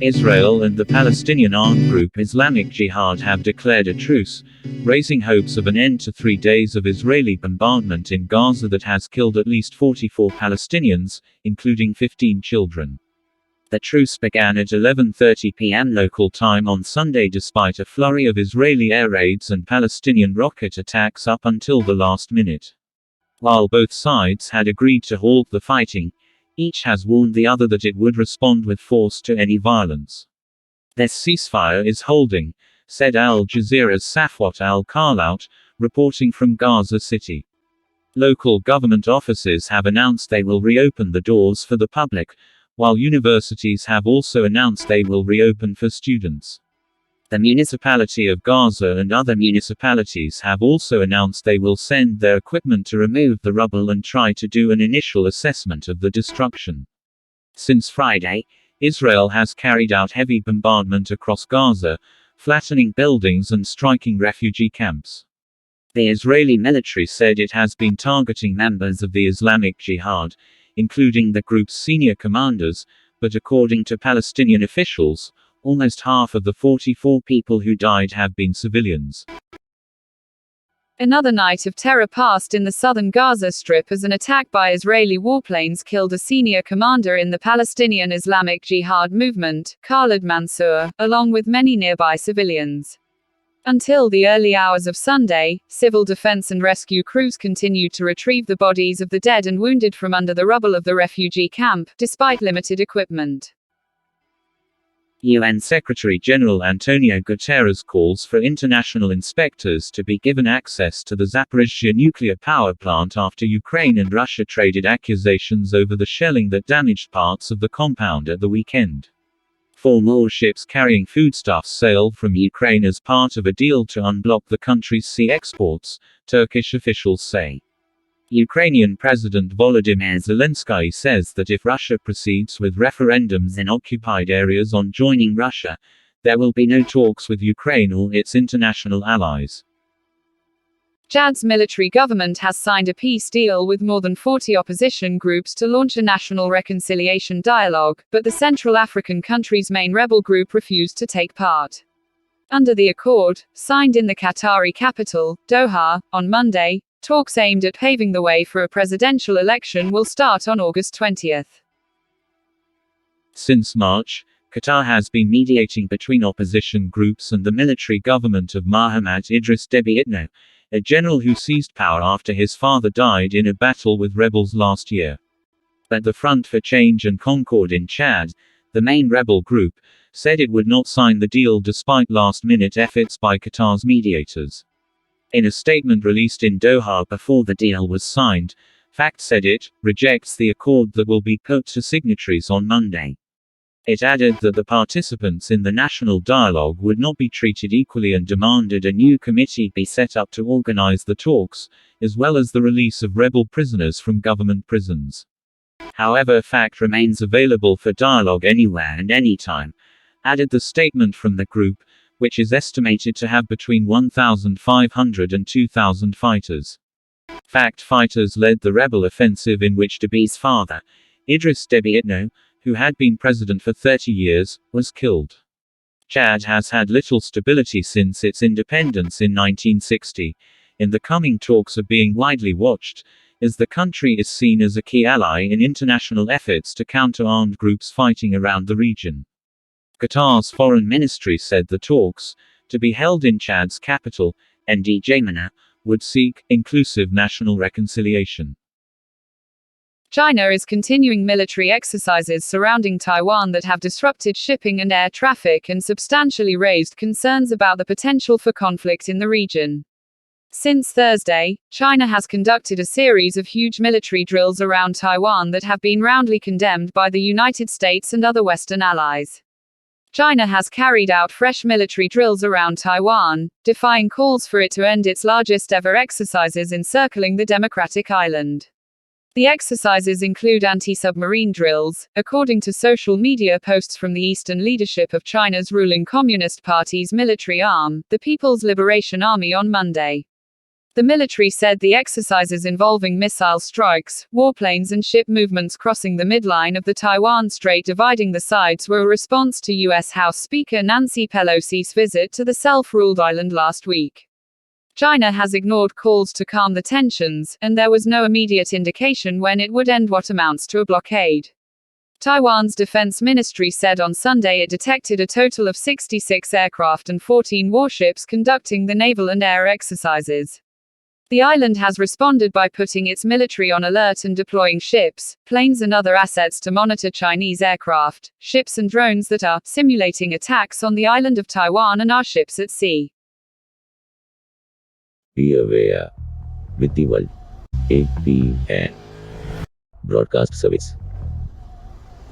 Israel and the Palestinian armed group Islamic Jihad have declared a truce, raising hopes of an end to 3 days of Israeli bombardment in Gaza that has killed at least 44 Palestinians, including 15 children. The truce began at 11:30 p.m. local time on Sunday despite a flurry of Israeli air raids and Palestinian rocket attacks up until the last minute. While both sides had agreed to halt the fighting, each has warned the other that it would respond with force to any violence. "This ceasefire is holding," said Al Jazeera's Safwat al-Karlout, reporting from Gaza City. Local government offices have announced they will reopen the doors for the public, while universities have also announced they will reopen for students. The municipality of Gaza and other municipalities have also announced they will send their equipment to remove the rubble and try to do an initial assessment of the destruction. Since Friday, Israel has carried out heavy bombardment across Gaza, flattening buildings and striking refugee camps. The Israeli military said it has been targeting members of the Islamic Jihad, including the group's senior commanders, but according to Palestinian officials, almost half of the 44 people who died have been civilians. Another night of terror passed in the southern Gaza Strip as an attack by Israeli warplanes killed a senior commander in the Palestinian Islamic Jihad movement, Khalid Mansour, along with many nearby civilians. Until the early hours of Sunday, civil defense and rescue crews continued to retrieve the bodies of the dead and wounded from under the rubble of the refugee camp, despite limited equipment. UN Secretary-General Antonio Guterres calls for international inspectors to be given access to the Zaporizhzhia nuclear power plant after Ukraine and Russia traded accusations over the shelling that damaged parts of the compound at the weekend. 4 more ships carrying foodstuffs sailed from Ukraine as part of a deal to unblock the country's sea exports, Turkish officials say. Ukrainian President Volodymyr Zelensky says that if Russia proceeds with referendums in occupied areas on joining Russia, there will be no talks with Ukraine or its international allies. Chad's military government has signed a peace deal with more than 40 opposition groups to launch a national reconciliation dialogue, but the Central African country's main rebel group refused to take part. Under the accord, signed in the Qatari capital, Doha, on Monday, talks aimed at paving the way for a presidential election will start on August 20. Since March, Qatar has been mediating between opposition groups and the military government of Mahamat Idris Deby Itno, a general who seized power after his father died in a battle with rebels last year. But the Front for Change and Concord in Chad, the main rebel group, said it would not sign the deal despite last-minute efforts by Qatar's mediators. In a statement released in Doha before the deal was signed, FACT said it rejects the accord that will be put to signatories on Monday. It added that the participants in the national dialogue would not be treated equally and demanded a new committee be set up to organize the talks, as well as the release of rebel prisoners from government prisons. However, FACT remains available for dialogue anywhere and anytime, added the statement from the group, which is estimated to have between 1,500 and 2,000 fighters. FACT fighters led the rebel offensive in which Deby's father, Idris Deby Itno, who had been president for 30 years, was killed. Chad has had little stability since its independence in 1960, and the coming talks are being widely watched, as the country is seen as a key ally in international efforts to counter armed groups fighting around the region. Qatar's foreign ministry said the talks, to be held in Chad's capital, N'Djamena, would seek inclusive national reconciliation. China is continuing military exercises surrounding Taiwan that have disrupted shipping and air traffic and substantially raised concerns about the potential for conflict in the region. Since Thursday, China has conducted a series of huge military drills around Taiwan that have been roundly condemned by the United States and other Western allies. China has carried out fresh military drills around Taiwan, defying calls for it to end its largest ever exercises encircling the democratic island. The exercises include anti-submarine drills, according to social media posts from the eastern leadership of China's ruling Communist Party's military arm, the People's Liberation Army on Monday. The military said the exercises involving missile strikes, warplanes and ship movements crossing the midline of the Taiwan Strait dividing the sides were a response to U.S. House Speaker Nancy Pelosi's visit to the self-ruled island last week. China has ignored calls to calm the tensions, and there was no immediate indication when it would end what amounts to a blockade. Taiwan's defense ministry said on Sunday it detected a total of 66 aircraft and 14 warships conducting the naval and air exercises. The island has responded by putting its military on alert and deploying ships, planes and other assets to monitor Chinese aircraft, ships and drones that are simulating attacks on the island of Taiwan and our ships at sea. Be aware with the world. APN Broadcast Service.